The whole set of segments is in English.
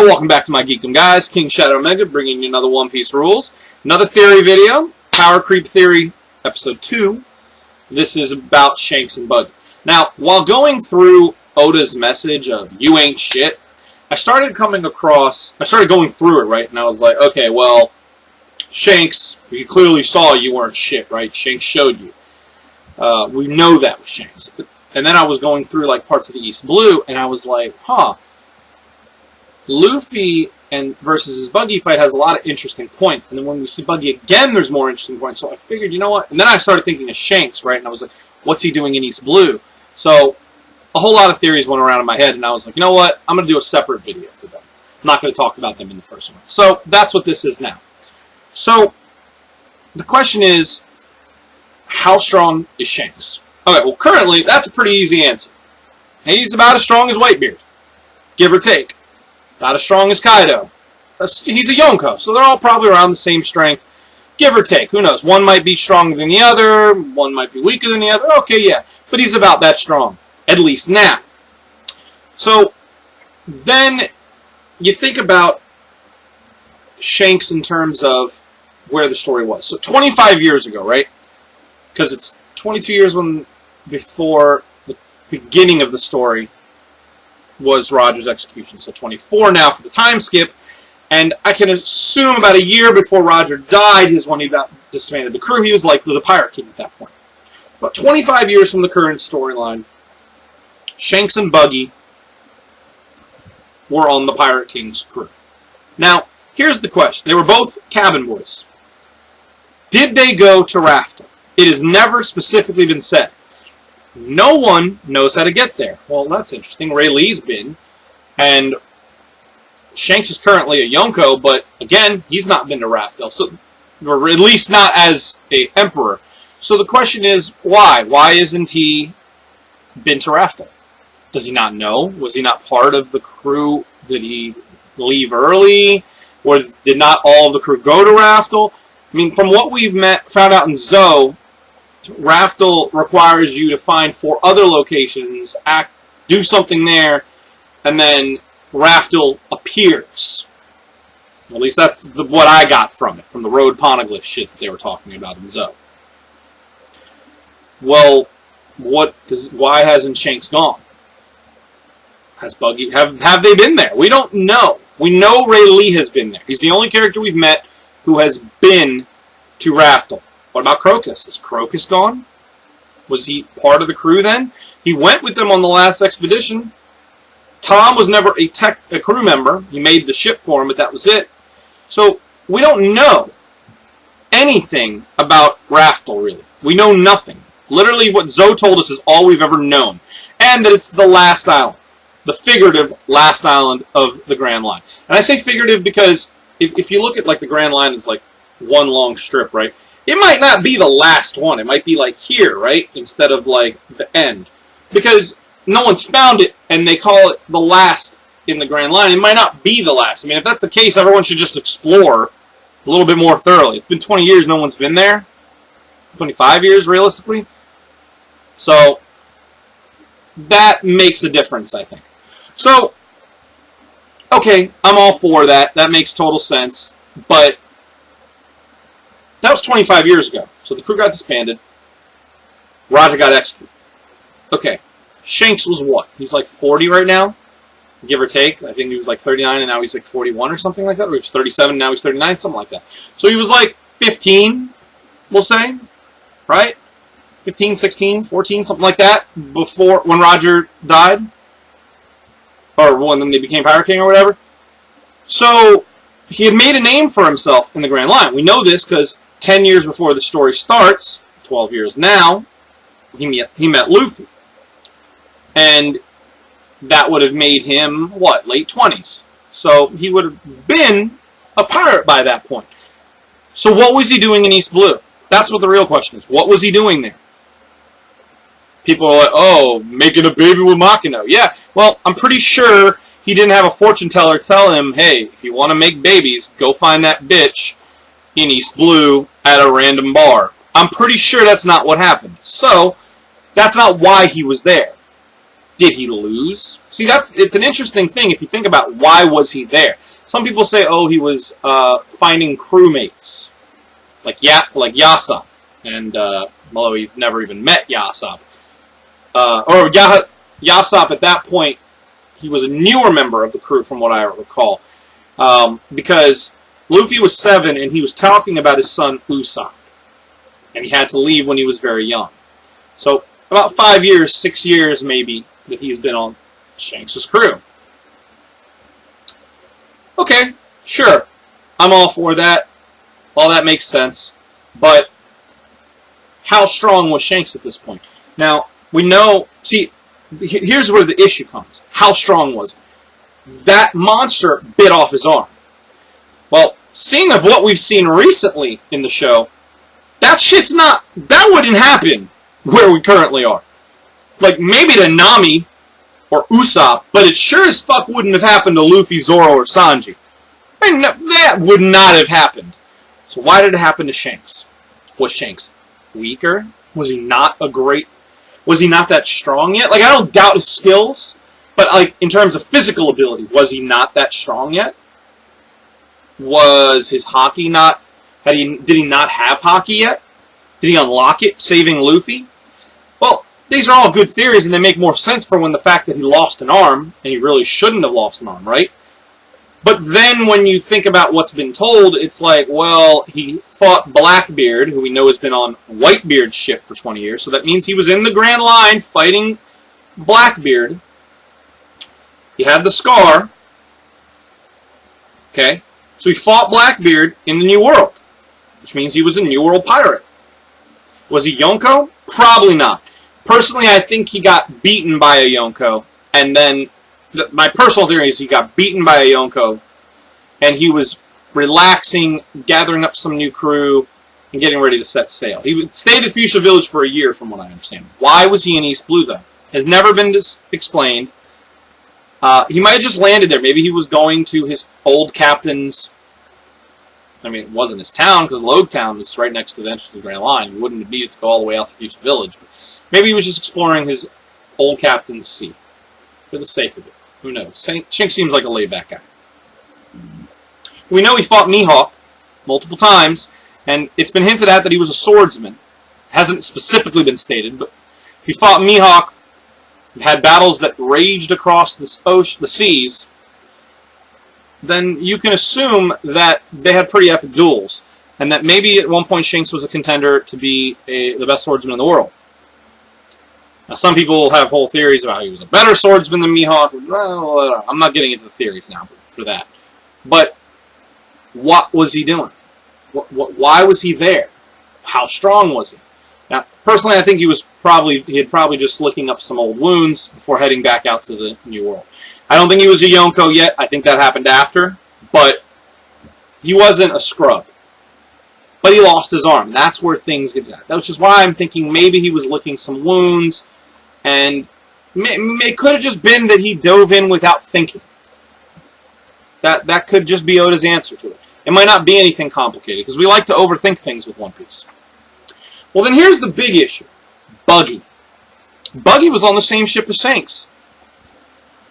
And welcome back to my Geekdom, guys. King Shadow Omega bringing you another One Piece rules. Another theory video, Power Creep Theory, Episode 2. This is about Shanks and Buggy. Now, while going through Oda's message of, you ain't shit, I started going through it, right? And I was like, okay, well, Shanks, we clearly saw you weren't shit, right? Shanks showed you. We know that with Shanks. And then I was going through, like, parts of the East Blue, and I was like, huh. Luffy versus his Buggy fight has a lot of interesting points. And then when we see Buggy again, there's more interesting points. So I figured, you know what? And then I started thinking of Shanks, right? And I was like, what's he doing in East Blue? So a whole lot of theories went around in my head. And I was like, you know what? I'm going to do a separate video for them. I'm not going to talk about them in the first one. So that's what this is now. So the question is, how strong is Shanks? Okay, well, currently, that's a pretty easy answer. He's about as strong as Whitebeard, give or take. Not as strong as Kaido. He's a Yonko, so they're all probably around the same strength, give or take. Who knows? One might be stronger than the other, one might be weaker than the other. Okay, yeah, but he's about that strong, at least now. So, then you think about Shanks in terms of where the story was. So 25 years ago, right? Because it's 22 years before the beginning of the story was Roger's execution. So 24 now for the time skip. And I can assume about a year before Roger died is when he disbanded the crew. He was likely the Pirate King at that point. About 25 years from the current storyline, Shanks and Buggy were on the Pirate King's crew. Now, here's the question. They were both cabin boys. Did they go to Raftel? It has never specifically been said. No one knows how to get there. Well, that's interesting. Ray Lee's been. And Shanks is currently a Yonko, but again, he's not been to Raftel. So, or at least not as an emperor. So the question is, why? Why isn't he been to Raftel? Does he not know? Was he not part of the crew? Did he leave early? Or did not all of the crew go to Raftel? I mean, from what we've found out in Zoe, Raftel requires you to find 4 other locations, do something there, and then Raftel appears. At least that's what I got from it, from the road poneglyph shit that they were talking about in Zoe. Well, why hasn't Shanks gone? Has Buggy, have they been there? We don't know. We know Ray Lee has been there. He's the only character we've met who has been to Raftel. What about Crocus? Is Crocus gone? Was he part of the crew then? He went with them on the last expedition. Tom was never a crew member. He made the ship for him, but that was it. So, we don't know anything about Raftel, really. We know nothing. Literally, what Zoe told us is all we've ever known. And that it's the last island. The figurative last island of the Grand Line. And I say figurative because if you look at, like, the Grand Line, it's like one long strip, right? It might not be the last one. It might be like here, right? Instead of like the end. Because no one's found it and they call it the last in the Grand Line. It might not be the last. I mean, if that's the case, everyone should just explore a little bit more thoroughly. It's been 20 years, no one's been there. 25 years, realistically. So, that makes a difference, I think. So, okay, I'm all for that. That makes total sense. But that was 25 years ago. So the crew got disbanded. Roger got executed. Okay. Shanks was what? He's like 40 right now? Give or take. I think he was like 39 and now he's like 41 or something like that. Or he was 37 and now he's 39, something like that. So he was like 15, we'll say. Right? 15, 16, 14, something like that. Before, when Roger died. Or when they became Pirate King or whatever. So, he had made a name for himself in the Grand Line. We know this because 10 years before the story starts, 12 years now, he met Luffy. And that would have made him, what, late 20s. So he would have been a pirate by that point. So what was he doing in East Blue? That's what the real question is. What was he doing there? People are like, oh, making a baby with Makino. Yeah, well, I'm pretty sure he didn't have a fortune teller tell him, hey, if you want to make babies, go find that bitch in East Blue at a random bar. I'm pretty sure that's not what happened. So, that's not why he was there. Did he lose? See, it's an interesting thing if you think about why was he there. Some people say, oh, he was finding crewmates, like Yasopp, and although he's never even met Yasopp, Yasopp at that point, he was a newer member of the crew, from what I recall, because Luffy was 7 and he was talking about his son Usopp, and he had to leave when he was very young. So about 5 years, 6 years maybe that he's been on Shanks' crew. Okay, sure, I'm all for that. All that makes sense. But how strong was Shanks at this point? Now, we know, see, here's where the issue comes. How strong was he? That monster bit off his arm. Well, seeing of what we've seen recently in the show, that wouldn't happen where we currently are. Like, maybe to Nami or Usopp, but it sure as fuck wouldn't have happened to Luffy, Zoro, or Sanji. I mean, that would not have happened. So why did it happen to Shanks? Was Shanks weaker? Was he not that strong yet? Like, I don't doubt his skills, but like in terms of physical ability, was he not that strong yet? Was his haki not? Did he not have haki yet? Did he unlock it, saving Luffy? Well, these are all good theories, and they make more sense for when the fact that he lost an arm, and he really shouldn't have lost an arm, right? But then when you think about what's been told, it's like, well, he fought Blackbeard, who we know has been on Whitebeard's ship for 20 years, so that means he was in the Grand Line fighting Blackbeard. He had the scar. Okay? So he fought Blackbeard in the New World, which means he was a New World pirate. Was he Yonko? Probably not. Personally, I think he got beaten by a Yonko, and then my personal theory is he got beaten by a Yonko, and he was relaxing, gathering up some new crew, and getting ready to set sail. He stayed at Fuchsia Village for a year, from what I understand. Why was he in East Blue, though? Has never been explained. He might have just landed there. Maybe he was going to his old captain's... I mean, it wasn't his town, because Logtown is right next to the entrance to the Grand Line. You wouldn't need to go all the way out to Fuchsia Village. But maybe he was just exploring his old captain's sea, for the sake of it. Who knows? Shanks seems like a laid-back guy. We know he fought Mihawk multiple times, and it's been hinted at that he was a swordsman. It hasn't specifically been stated, but if he fought Mihawk, had battles that raged across the seas, then you can assume that they had pretty epic duels, and that maybe at one point Shanks was a contender to be the best swordsman in the world. Now, some people have whole theories about how he was a better swordsman than Mihawk. Well, I'm not getting into the theories now for that. But what was he doing? Why was he there? How strong was he? Now, personally, I think he had probably just licking up some old wounds before heading back out to the New World. I don't think he was a Yonko yet. I think that happened after. But he wasn't a scrub. But he lost his arm. That's where things get at. Which is why I'm thinking maybe he was licking some wounds. And it could have just been that he dove in without thinking. That could just be Oda's answer to it. It might not be anything complicated, because we like to overthink things with One Piece. Well, then here's the big issue. Buggy. Buggy was on the same ship as Shanks.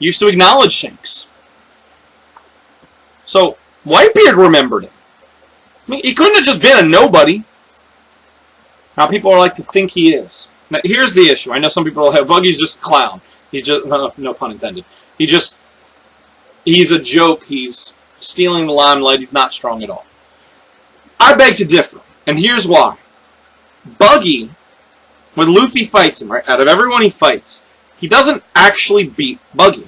Used to acknowledge Shanks. So, Whitebeard remembered him. I mean, he couldn't have just been a nobody. Now, people are like to think he is. Now, here's the issue. I know some people will have, Buggy's just a clown. He just, no pun intended. He's a joke. He's stealing the limelight. He's not strong at all. I beg to differ. And here's why. Buggy, when Luffy fights him, right, out of everyone he fights, he doesn't actually beat Buggy.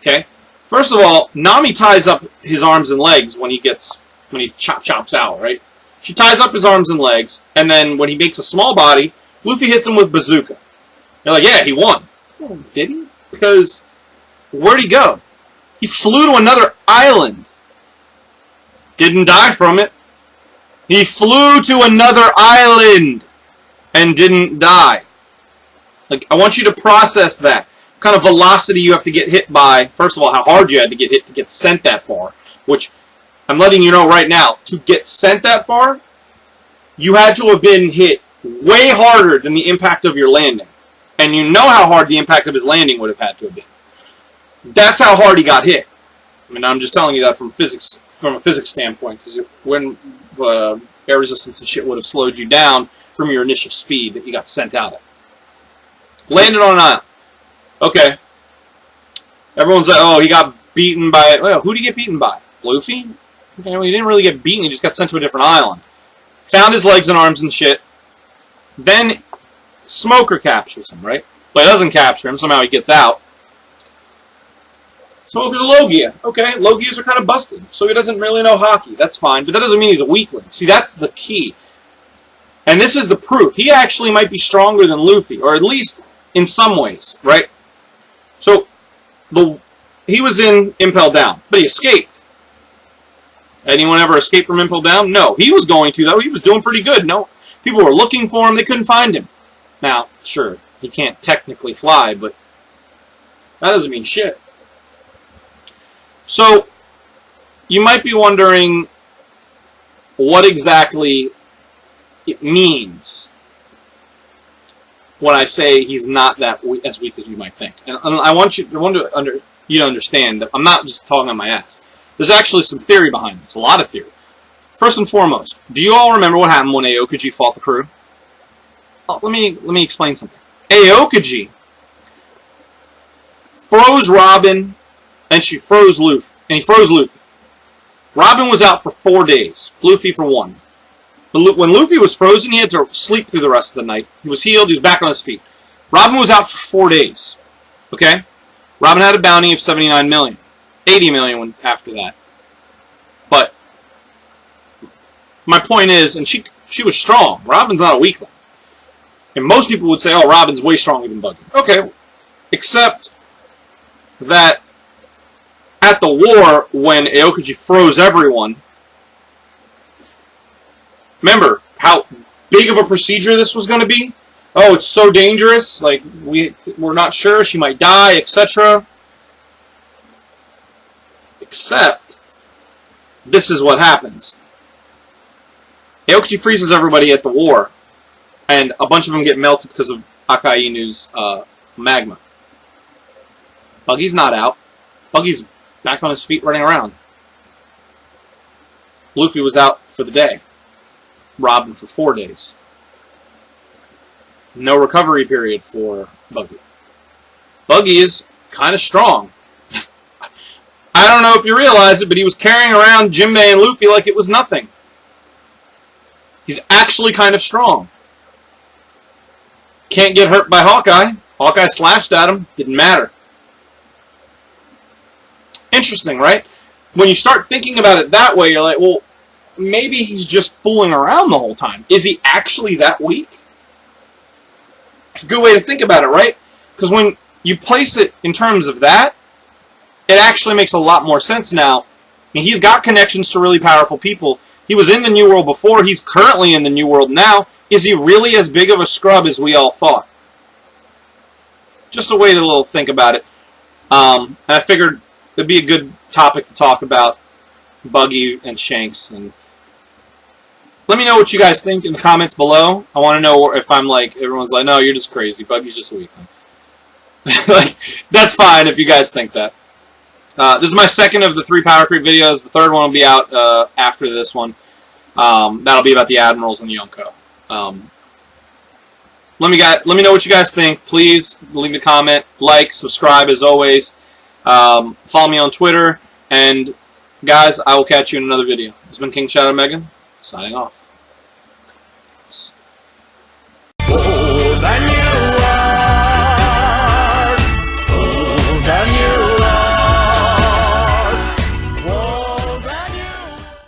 Okay? First of all, Nami ties up his arms and legs when he chops out, right? She ties up his arms and legs, and then when he makes a small body, Luffy hits him with bazooka. They're like, yeah, he won. Oh, did he? Because where'd he go? He flew to another island. Didn't die from it. He flew to another island and didn't die. Like, I want you to process that. What kind of velocity you have to get hit by. First of all, how hard you had to get hit to get sent that far. Which, I'm letting you know right now, to get sent that far, you had to have been hit way harder than the impact of your landing. And you know how hard the impact of his landing would have had to have been. That's how hard he got hit. I mean, I'm just telling you that from a physics standpoint, because when air resistance and shit would have slowed you down from your initial speed that you got sent out at. Landed on an island. Okay. Everyone's like, oh, he got beaten by... Well, who did he get beaten by? Luffy? Okay, well, he didn't really get beaten. He just got sent to a different island. Found his legs and arms and shit. Then Smoker captures him, right? But he doesn't capture him. Somehow he gets out. Smoker's a Logia. Okay, Logias are kind of busted. So he doesn't really know hockey. That's fine. But that doesn't mean he's a weakling. See, that's the key. And this is the proof. He actually might be stronger than Luffy. Or at least in some ways, right? So, he was in Impel Down. But he escaped. Anyone ever escape from Impel Down? No. He was going to, though. He was doing pretty good. No, people were looking for him. They couldn't find him. Now, sure, he can't technically fly, but that doesn't mean shit. So, you might be wondering what exactly it means when I say he's not that as weak as you might think. And I want you to understand that I'm not just talking on my ass. There's actually some theory behind this, a lot of theory. First and foremost, do you all remember what happened when Aokuji fought the crew? Oh, let me explain something. Aokuji froze Robin, and she froze Luffy, and he froze Luffy. Robin was out for 4 days, Luffy for 1. But when Luffy was frozen, he had to sleep through the rest of the night. He was healed, he was back on his feet. Robin was out for 4 days. Okay? Robin had a bounty of 79 million. 80 million after that. But my point is, and she was strong. Robin's not a weakling. And most people would say, oh, Robin's way stronger than Buggy. Okay, except that at the war, when Aokuji froze everyone, remember how big of a procedure this was going to be? Oh, it's so dangerous. Like, we're not sure. She might die, etc. Except, this is what happens. Aokuji freezes everybody at the war, and a bunch of them get melted because of Akainu's magma. Buggy's not out. Buggy's back on his feet running around. Luffy was out for the day. Robin for 4 days. No recovery period for Buggy. Buggy is kind of strong. I don't know if you realize it, but he was carrying around Jinbei and Luffy like it was nothing. He's actually kind of strong. Can't get hurt by Hawkeye. Hawkeye slashed at him. Didn't matter. Interesting, right? When you start thinking about it that way, you're like, well, maybe he's just fooling around the whole time. Is he actually that weak? It's a good way to think about it, right? Because when you place it in terms of that, it actually makes a lot more sense now. I mean, he's got connections to really powerful people. He was in the New World before. He's currently in the New World now. Is he really as big of a scrub as we all thought? Just a way to little think about it. And I figured it'd be a good topic to talk about Buggy and Shanks. And let me know what you guys think in the comments below. I want to know if I'm like, everyone's like, no, you're just crazy. Buggy's just a weakling. Like, that's fine if you guys think that. This is my second of the 3 Power Creep videos. The third one will be out after this one. That'll be about the Admirals and the Yonko. Let me know what you guys think. Please leave a comment, like, subscribe as always. Follow me on Twitter. And guys, I will catch you in another video. This has been King Shadow Mega, signing off.